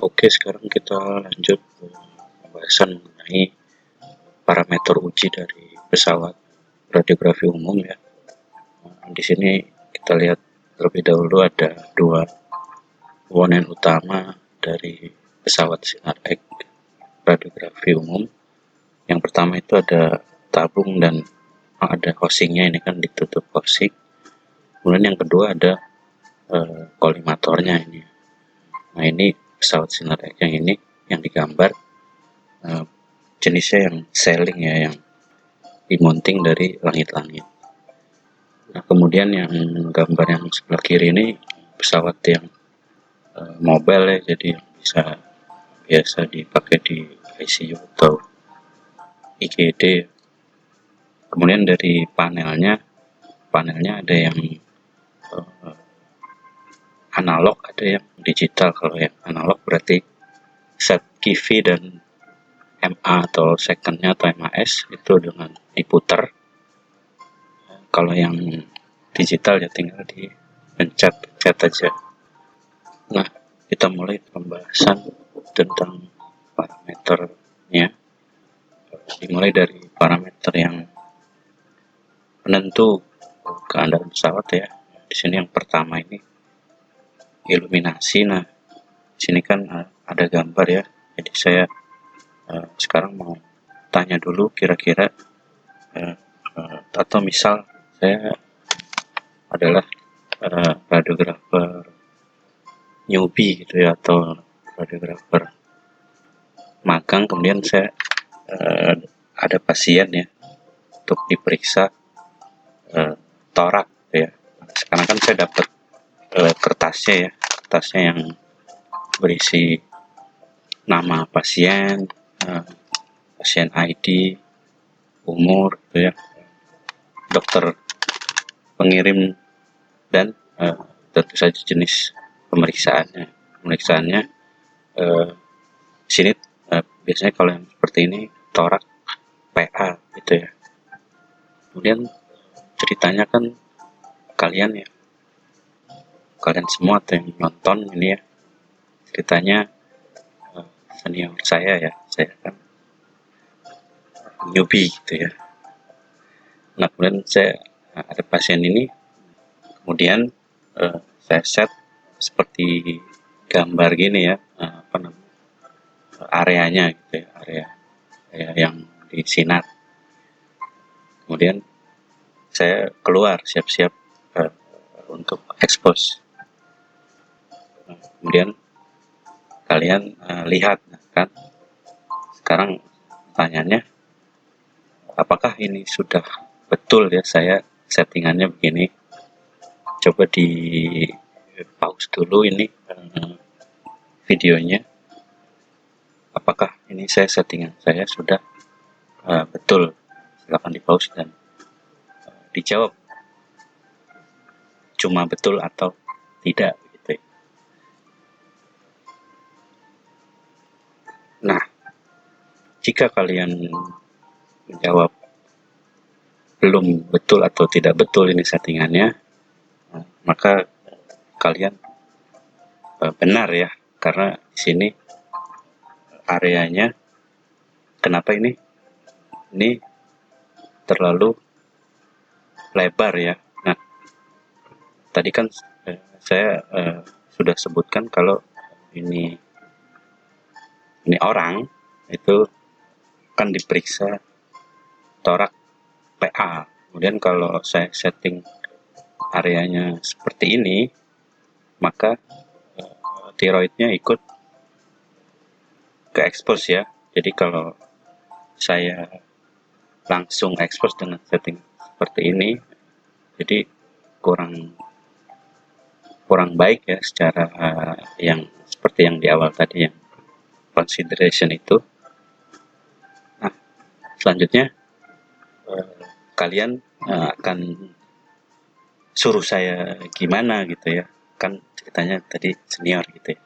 Oke, sekarang kita lanjut pembahasan mengenai parameter uji dari pesawat radiografi umum ya. Di sini kita lihat terlebih dahulu ada dua komponen utama dari pesawat Sinar X radiografi umum. Yang pertama itu ada tabung dan ada housingnya, ini kan ditutup housing. Kemudian yang kedua ada kolimatornya ini. Nah, ini pesawat Sinar X yang ini yang digambar jenisnya yang sailing ya, yang dimonting dari langit-langit. Nah, kemudian yang gambar yang sebelah kiri ini pesawat yang mobile ya, jadi bisa biasa dipakai di ICU atau IGD. Kemudian dari panelnya ada yang analog, ada yang digital. Kalau yang analog berarti set QV dan MA atau secondnya atau MAS itu dengan diputar. Kalau yang digital ya tinggal dipencet aja. Nah, kita mulai pembahasan tentang parameternya. Dimulai dari parameter yang penentu keadaan pesawat ya. Di sini yang pertama ini iluminasi. Nah, di sini kan ada gambar ya. Jadi saya sekarang mau tanya dulu kira-kira atau misal saya adalah radiografer newbie gitu ya, atau radiografer magang, kemudian saya ada pasien ya untuk diperiksa torak gitu ya. Sekarang kan saya dapat kertasnya yang berisi nama pasien, pasien ID, umur gitu ya, dokter pengirim, dan tentu saja jenis pemeriksaannya. Di sini biasanya kalau yang seperti ini torak PA gitu ya. Kemudian ceritanya kan kalian semua atau yang nonton ini ya, ceritanya senior saya kan newbie gitu ya. Nah, kemudian saya ada pasien ini, kemudian saya set seperti gambar gini ya, areanya gitu ya, area yang disinar. Kemudian saya keluar siap-siap untuk expose. Kemudian kalian lihat kan, sekarang pertanyaannya, apakah ini sudah betul ya saya settingannya begini? Coba di pause dulu ini videonya. Apakah ini settingan saya sudah betul? Silakan di pause dan dijawab cuma betul atau tidak gitu. Nah, jika kalian menjawab belum betul atau tidak betul ini settingannya, maka kalian benar ya, karena di sini areanya kenapa ini terlalu lebar ya. Nah, tadi kan saya sudah sebutkan kalau ini orang itu kan diperiksa torak PA. Kemudian kalau saya setting areanya seperti ini, maka tiroidnya ikut ke expose ya. Jadi kalau saya langsung expose dengan setting seperti ini, jadi kurang baik ya secara yang seperti yang di awal tadi, yang consideration itu. Nah, selanjutnya kalian akan suruh saya gimana gitu ya, kan ceritanya tadi senior gitu ya.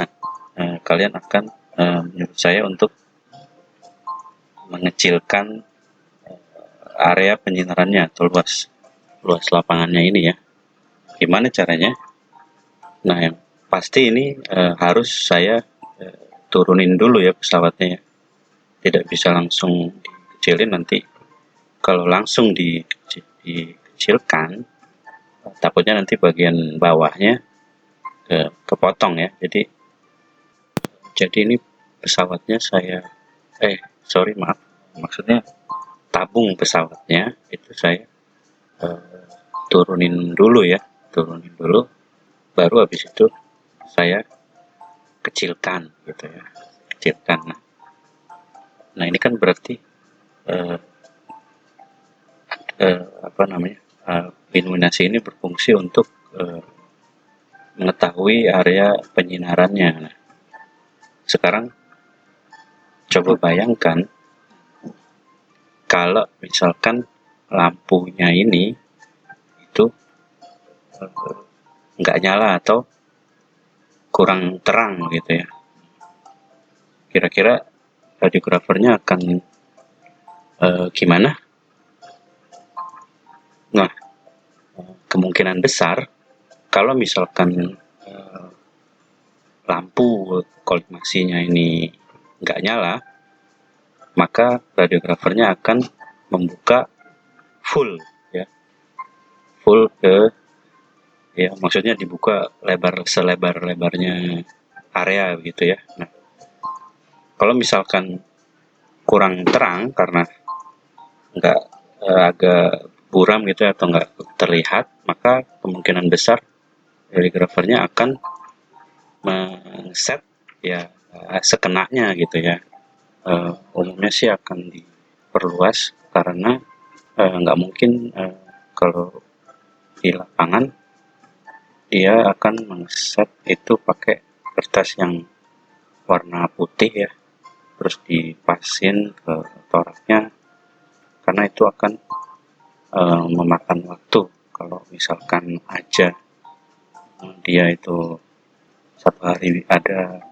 Nah, kalian akan menyuruh saya untuk mengecilkan area penyinarannya atau luas lapangannya ini ya. Gimana caranya? Nah, yang pasti ini harus saya turunin dulu ya pesawatnya ya. Tidak bisa langsung dikecilin, nanti kalau langsung dikecilkan takutnya nanti bagian bawahnya kepotong ya. Jadi ini pesawatnya saya maaf, maksudnya tabung pesawatnya itu saya turunin dulu, baru habis itu saya kecilkan gitu ya, kecilkan. Nah ini kan berarti iluminasi ini berfungsi untuk mengetahui area penyinarannya. Nah, sekarang coba bayangkan kalau misalkan lampunya ini itu nggak nyala atau kurang terang gitu ya, kira-kira radiografernya akan gimana? Nah, kemungkinan besar kalau misalkan lampu kolimasinya ini nggak nyala, maka radiografernya akan membuka full ke maksudnya dibuka selebar-lebarnya area gitu ya. Nah, kalau misalkan kurang terang karena nggak agak buram gitu atau nggak terlihat, maka kemungkinan besar radiografernya akan men-set sekenanya gitu ya. Umumnya sih akan diperluas karena nggak mungkin kalau di lapangan dia akan men-set itu pakai kertas yang warna putih ya, terus dipasin ke toraknya, karena itu akan memakan waktu. Kalau misalkan aja dia itu satu hari ada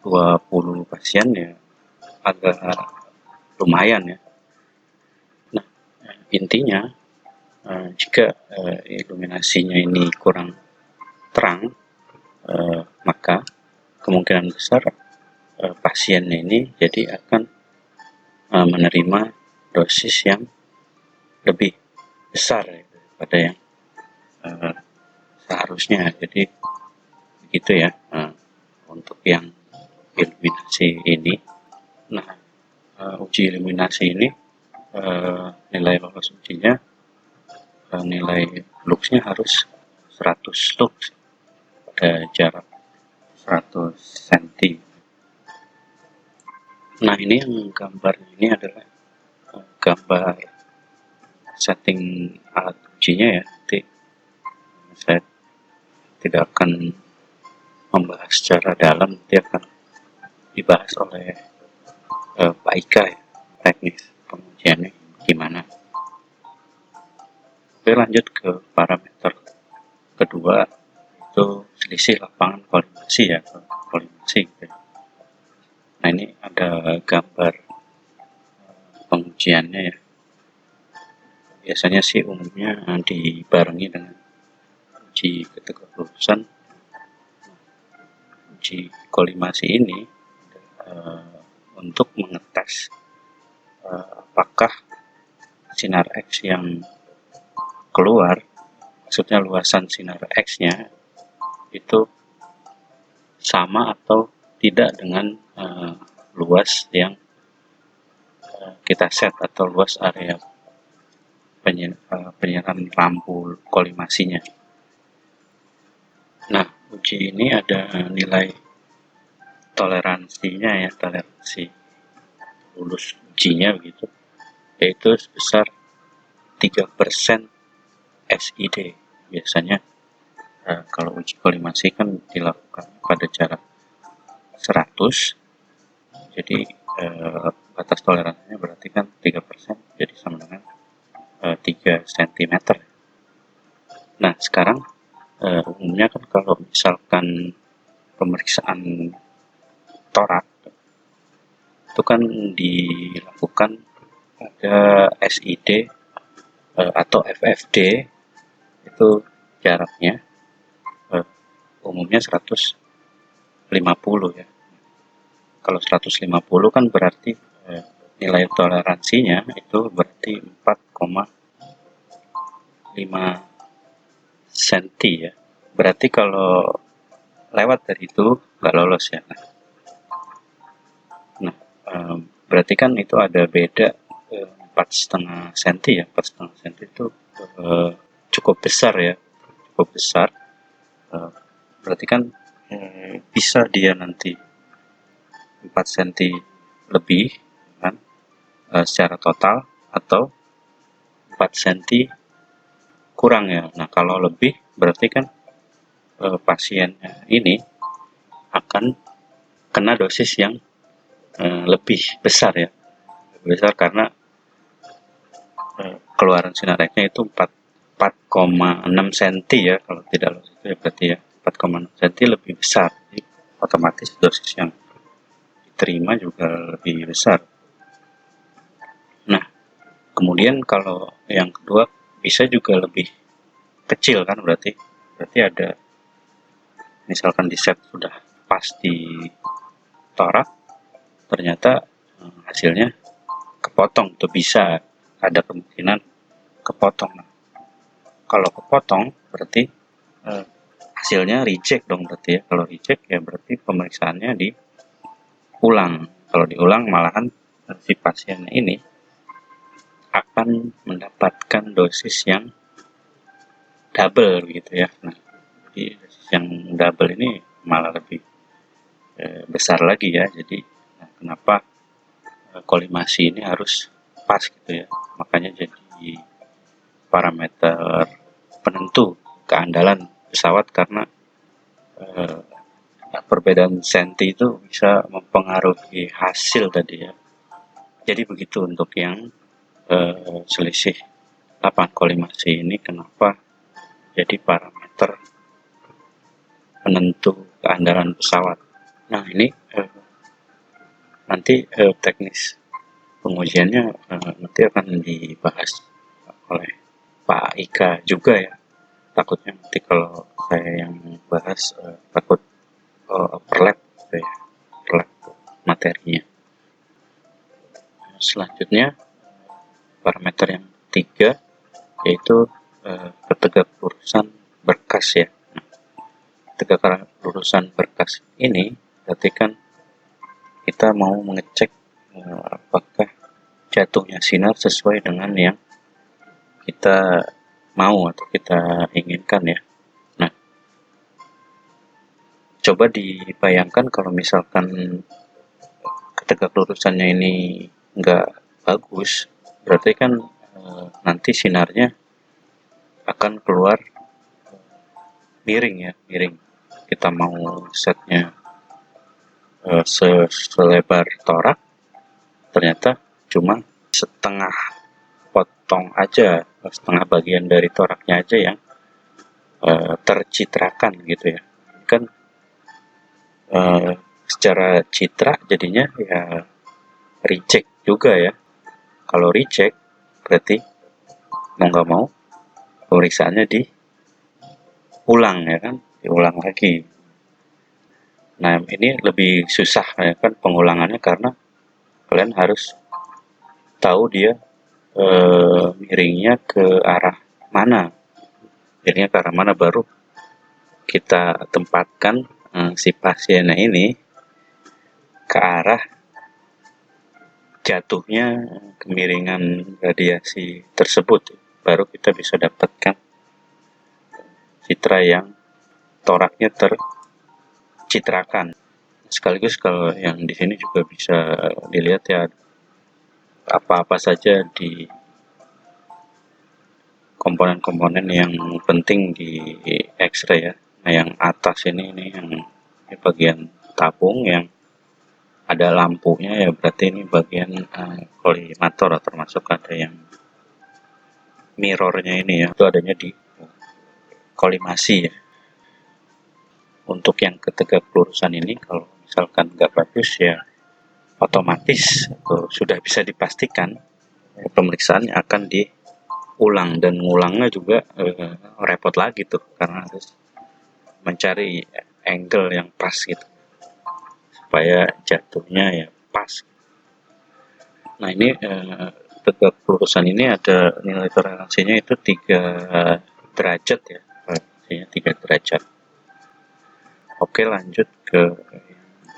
20 pasien ya agak lumayan ya. Nah, intinya jika iluminasinya ini kurang terang, maka kemungkinan besar pasiennya ini jadi akan menerima dosis yang lebih besar daripada yang seharusnya. Jadi begitu ya untuk yang iluminasi ini. Nah, uji iluminasi ini nilai lolos ujinya, nilai luxnya harus 100 lux pada jarak 100 cm. Nah, ini yang gambar ini adalah gambar setting alat ujinya ya. Nanti saya tidak akan membahas secara dalam, nanti akan dibahas oleh Pak Ika ya, teknis pengujiannya gimana. Oke, lanjut ke parameter kedua, itu selisih lapangan kolimasi ya, kolimasi gitu. Nah, ini ada gambar pengujiannya ya. Biasanya sih umumnya dibarengi dengan uji ketika lulusan. Uji kolimasi ini untuk mengetes apakah sinar X yang keluar, maksudnya luasan sinar X-nya itu sama atau tidak dengan luas yang kita set atau luas area penyerahan lampu kolimasinya. Nah, uji ini ada nilai toleransinya ya, toleransi lulus ujinya begitu, yaitu sebesar 3% SID. Biasanya kalau uji kolimasi kan dilakukan pada jarak 100, jadi batas toleransinya berarti kan 3%, jadi sama dengan 3 cm. Nah, sekarang umumnya kan kalau misalkan pemeriksaan torak itu kan dilakukan pada SID atau FFD, itu jaraknya umumnya 150 ya. Kalau 150 kan berarti nilai toleransinya itu berarti 4,5 cm ya. Berarti kalau lewat dari itu nggak lolos ya. Nah, berarti kan itu ada beda 4,5 cm ya. 4,5 cm itu cukup besar ya, cukup besar. Berarti kan bisa dia nanti 4 cm lebih kan, secara total, atau 4 cm kurang ya. Nah, kalau lebih berarti kan pasiennya ini akan kena dosis yang lebih besar ya, lebih besar karena keluaran sinar X-nya itu 4,6 cm ya, kalau tidak lolos itu ya berarti ya 4,6 cm lebih besar. Jadi otomatis dosis yang diterima juga lebih besar. Nah, kemudian kalau yang kedua bisa juga lebih kecil kan, berarti ada, misalkan di set sudah pas di torak, ternyata hasilnya kepotong, tuh bisa ada kemungkinan kepotong. Nah, kalau kepotong berarti hasilnya reject dong, berarti ya. Kalau reject ya berarti pemeriksaannya diulang. Kalau diulang malahan si pasien ini akan mendapatkan dosis yang double gitu ya. Nah, jadi dosis yang double ini malah lebih besar lagi ya. Jadi kenapa kolimasi ini harus pas gitu ya. Makanya jadi parameter penentu keandalan pesawat, karena perbedaan senti itu bisa mempengaruhi hasil tadi ya. Jadi begitu untuk yang selisih lapangan kolimasi ini, kenapa jadi parameter penentu keandalan pesawat. Nah, ini nanti teknis pengujiannya nanti akan dibahas oleh Pak Ika juga ya. Takutnya nanti kalau saya yang bahas takut overlap gitu ya, overlap materinya. Selanjutnya parameter yang ketiga yaitu ketegak lurusan berkas ya. Nah, ketegak lurusan berkas ini berarti kan kita mau mengecek apakah jatuhnya sinar sesuai dengan yang kita mau atau kita inginkan ya. Nah, coba dibayangkan kalau misalkan ketegak lurusannya ini nggak bagus, berarti kan nanti sinarnya akan keluar miring ya, miring. Kita mau setnya selebar torak, ternyata cuma setengah potong aja, setengah bagian dari toraknya aja yang tercitrakan gitu ya. Kan secara citra jadinya ya reject juga ya. Kalau reject berarti mau nggak mau pemeriksaannya diulang ya kan, diulang lagi. Nah, ini lebih susah ya kan pengulangannya, karena kalian harus tahu dia miringnya ke arah mana. Miringnya ke arah mana, baru kita tempatkan si pasiennya ini ke arah jatuhnya kemiringan radiasi tersebut, baru kita bisa dapatkan citra yang toraknya tercitrakan. Sekaligus kalau yang di sini juga bisa dilihat ya apa-apa saja di komponen-komponen yang penting di X-ray ya. Nah, yang atas ini yang bagian tabung yang ada lampunya ya, berarti ini bagian kolimator, termasuk ada yang mirrornya ini ya, itu adanya di kolimasi ya. Untuk yang ketegak lurusan ini kalau misalkan nggak bagus ya otomatis sudah bisa dipastikan pemeriksaannya akan diulang, dan ngulangnya juga repot lagi tuh, karena harus mencari angle yang pas gitu supaya jatuhnya ya pas. Nah ini tegak lurusan ini ada nilai toleransinya itu 3 derajat ya, toleransinya 3 derajat. Oke, lanjut ke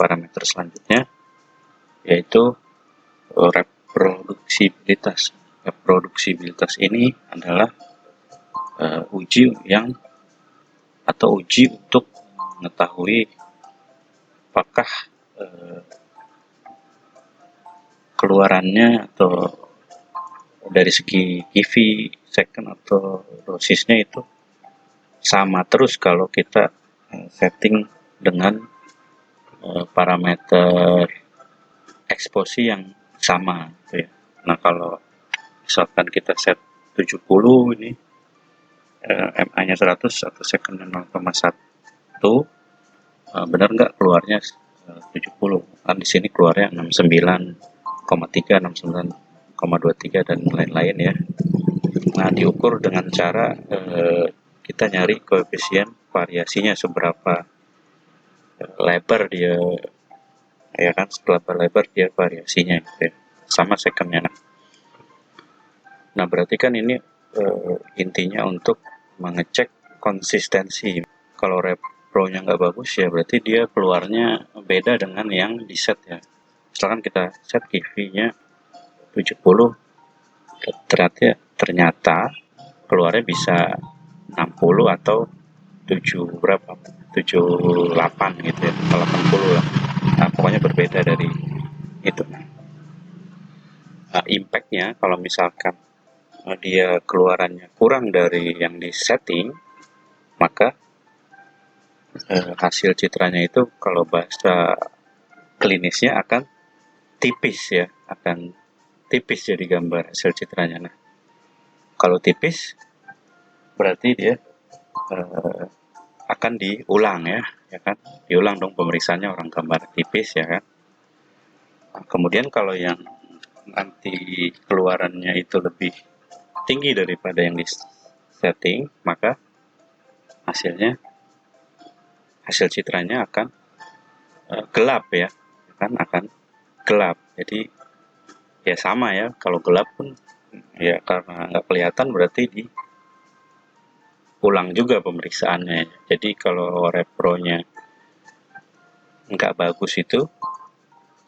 parameter selanjutnya, yaitu reproduksibilitas. Reproduksibilitas ini adalah uji untuk mengetahui apakah keluarannya atau dari segi EV second atau dosisnya itu sama terus kalau kita setting dengan parameter eksposi yang sama gitu ya. Nah kalau misalkan kita set 70 ini MA-nya 100 atau second 0,1, benar nggak keluarnya 70? Kan di sini keluarnya 69,3, 69,23 dan lain-lain ya. Nah diukur dengan cara kita nyari koefisien variasinya seberapa lebar dia, ya kan, seberapa lebar dia variasinya gitu ya, sama secondnya. Nah berarti kan ini intinya untuk mengecek konsistensi. Kalau repro-nya nggak bagus ya berarti dia keluarnya beda dengan yang di set ya. Misalkan kita set KV-nya 70, ternyata keluarnya bisa 60 atau 78 gitu ya, atau 80 lah. Nah, pokoknya berbeda dari itu. Impact-nya kalau misalkan dia keluarannya kurang dari yang di setting, maka hasil citranya itu kalau bahasa klinisnya akan tipis ya, akan tipis jadi gambar hasil citranya. Nah, kalau tipis berarti dia akan diulang ya kan? Diulang dong pemeriksaannya orang gambar tipis ya kan? Nah, kemudian kalau yang nanti keluarannya itu lebih tinggi daripada yang di setting, maka hasil citranya akan gelap ya kan, akan gelap. Jadi ya sama ya, kalau gelap pun ya karena nggak kelihatan berarti diulang juga pemeriksaannya. Jadi kalau repronya nggak bagus itu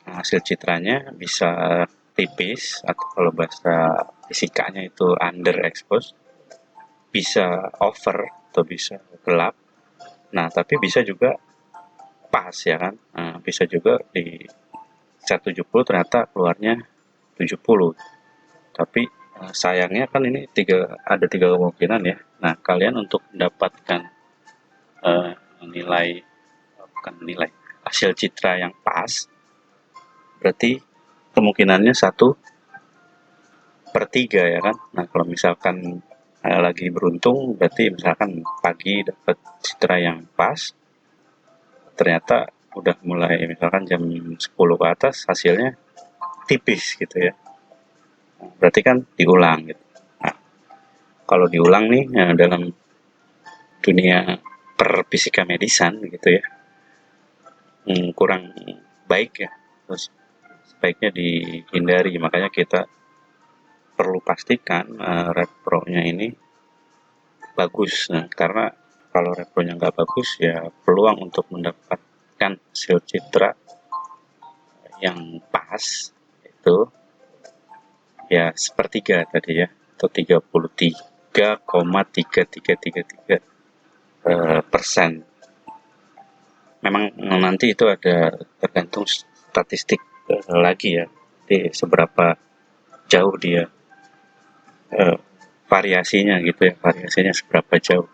hasil citranya bisa tipis, atau kalau bahasa fisikanya itu underexposed, bisa over atau bisa gelap. Nah tapi bisa juga pas ya kan, nah, bisa juga di set 70 ternyata keluarnya 70. Tapi sayangnya kan ini ada tiga kemungkinan ya. Nah kalian untuk mendapatkan nilai, bukan nilai, hasil citra yang pas, berarti kemungkinannya 1/3 ya kan. Nah kalau misalkan lagi beruntung berarti misalkan pagi dapat citra yang pas, ternyata udah mulai misalkan jam 10 ke atas hasilnya tipis gitu ya, berarti kan diulang gitu. Nah, kalau diulang nih dalam dunia perfisika medisan gitu ya, kurang baik ya, terus sebaiknya dihindari. Makanya kita perlu pastikan repro-nya ini bagus. Nah, karena kalau repro-nya nggak bagus ya peluang untuk mendapatkan hasil citra yang pas itu ya sepertiga tadi ya, atau 33,3333% memang nanti itu ada tergantung statistik lagi ya, di seberapa jauh dia variasinya gitu ya, variasinya seberapa jauh.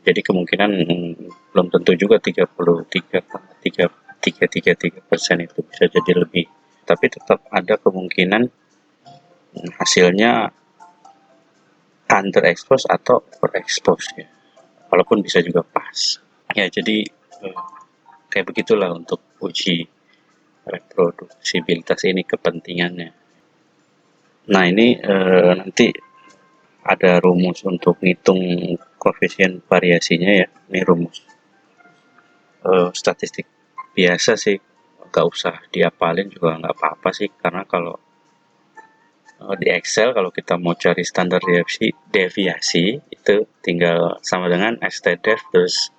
Jadi kemungkinan belum tentu juga 33,3333% itu bisa jadi lebih, tapi tetap ada kemungkinan hasilnya underexpose atau overexpose ya, walaupun bisa juga pas ya. Jadi kayak begitulah untuk uji reproduksibilitas ini kepentingannya. Nah ini nanti ada rumus untuk ngitung koefisien variasinya ya. Ini rumus statistik biasa sih, nggak usah diapalin juga nggak apa-apa sih, karena kalau di Excel kalau kita mau cari standar deviasi itu tinggal sama dengan stdef terus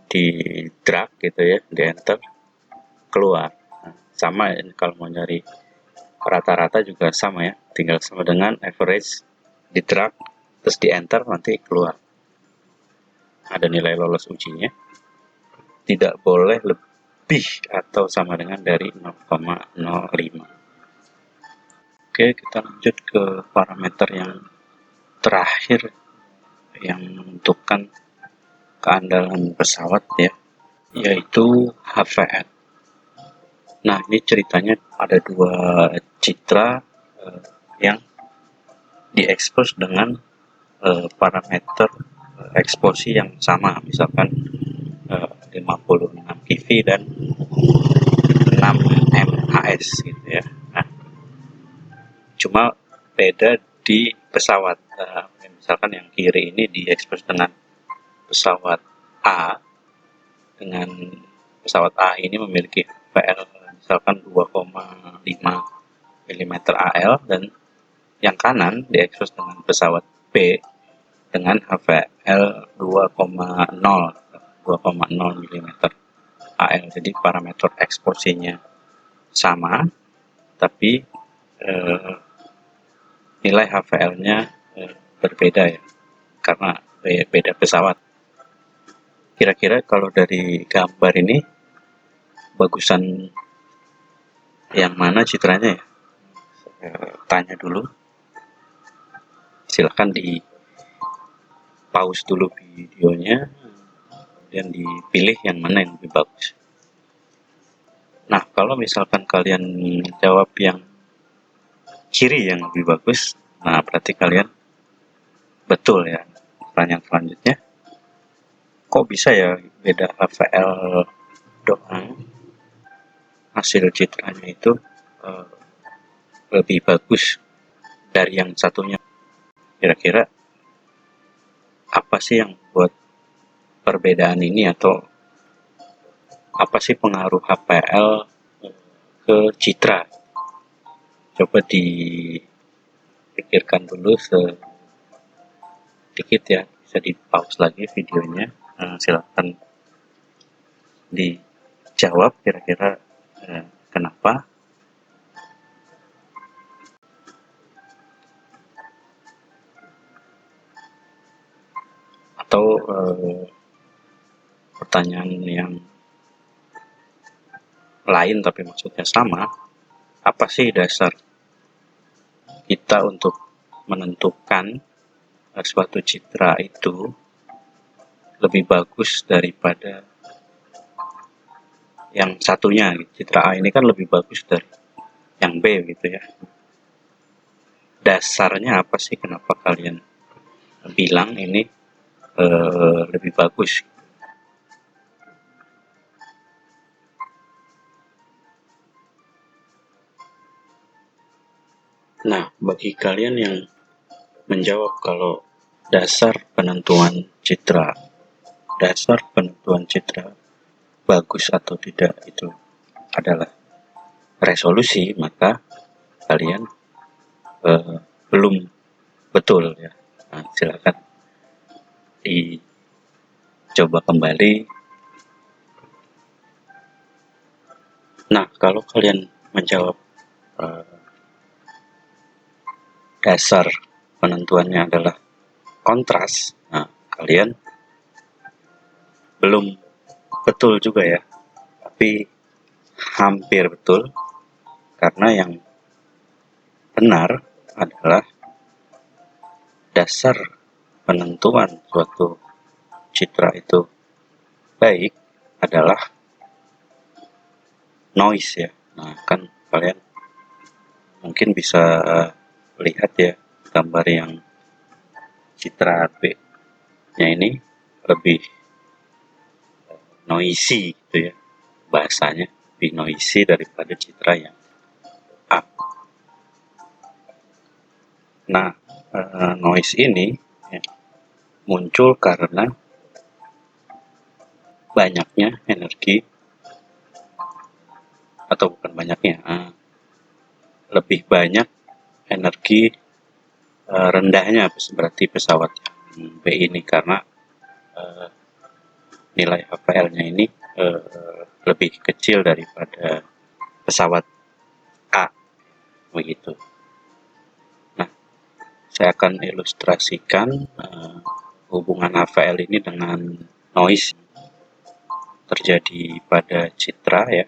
di drag gitu ya, di enter, keluar. Nah, sama kalau mau nyari rata-rata juga sama ya, tinggal sama dengan average, di drag terus di enter, nanti keluar ada nilai lolos ujinya. Tidak boleh lebih atau sama dengan dari 0,05. Oke, kita lanjut ke parameter yang terakhir yang menentukan keandalan pesawat ya, yaitu HVL. Nah, ini ceritanya ada dua citra yang diekspos dengan parameter eksposi yang sama, misalkan 56 kV dan 6 MHz gitu ya. Nah, cuma beda di pesawat. Misalkan yang kiri ini diekspos dengan pesawat A, dengan pesawat A ini memiliki VL misalkan 2,5 mm AL, dan yang kanan diekspos dengan pesawat B dengan HVL 2,0 mm AL. Jadi parameter eksposinya sama, tapi nilai HVL-nya berbeda ya, karena beda pesawat. Kira-kira kalau dari gambar ini bagusan yang mana citranya ya? Tanya dulu. Silahkan di pause dulu videonya, kemudian dipilih yang mana yang lebih bagus. Nah, kalau misalkan kalian jawab yang kiri yang lebih bagus, nah berarti kalian betul ya. Pertanyaan selanjutnya, kok bisa ya beda HVL doang, hasil citranya itu lebih bagus dari yang satunya? Kira-kira apa sih yang buat perbedaan ini, atau apa sih pengaruh HPL ke citra? Coba dipikirkan dulu sedikit ya, bisa di pause lagi videonya. Silahkan dijawab kira-kira kenapa. Atau pertanyaan yang lain tapi maksudnya sama, apa sih dasar kita untuk menentukan suatu citra itu lebih bagus daripada yang satunya? Citra A ini kan lebih bagus dari yang B gitu ya. Dasarnya apa sih kenapa kalian bilang ini lebih bagus? Nah, bagi kalian yang menjawab kalau dasar penentuan citra bagus atau tidak itu adalah resolusi, maka kalian belum betul ya. Nah, silakan dicoba kembali. Nah, kalau kalian menjawab dasar penentuannya adalah kontras, nah kalian belum betul juga ya, tapi hampir betul, karena yang benar adalah dasar penentuan suatu citra itu baik adalah noise ya. Nah, kan kalian mungkin bisa lihat ya gambar yang citra B nya ini lebih noisy gitu ya, bahasanya lebih noisy daripada citra yang A. Nah, noise ini ya, muncul karena banyaknya energi, atau bukan banyaknya, lebih banyak energi rendahnya berarti pesawat B ini, karena nilai HPL-nya ini lebih kecil daripada pesawat A, begitu. Nah, saya akan ilustrasikan hubungan HPL ini dengan noise terjadi pada citra ya.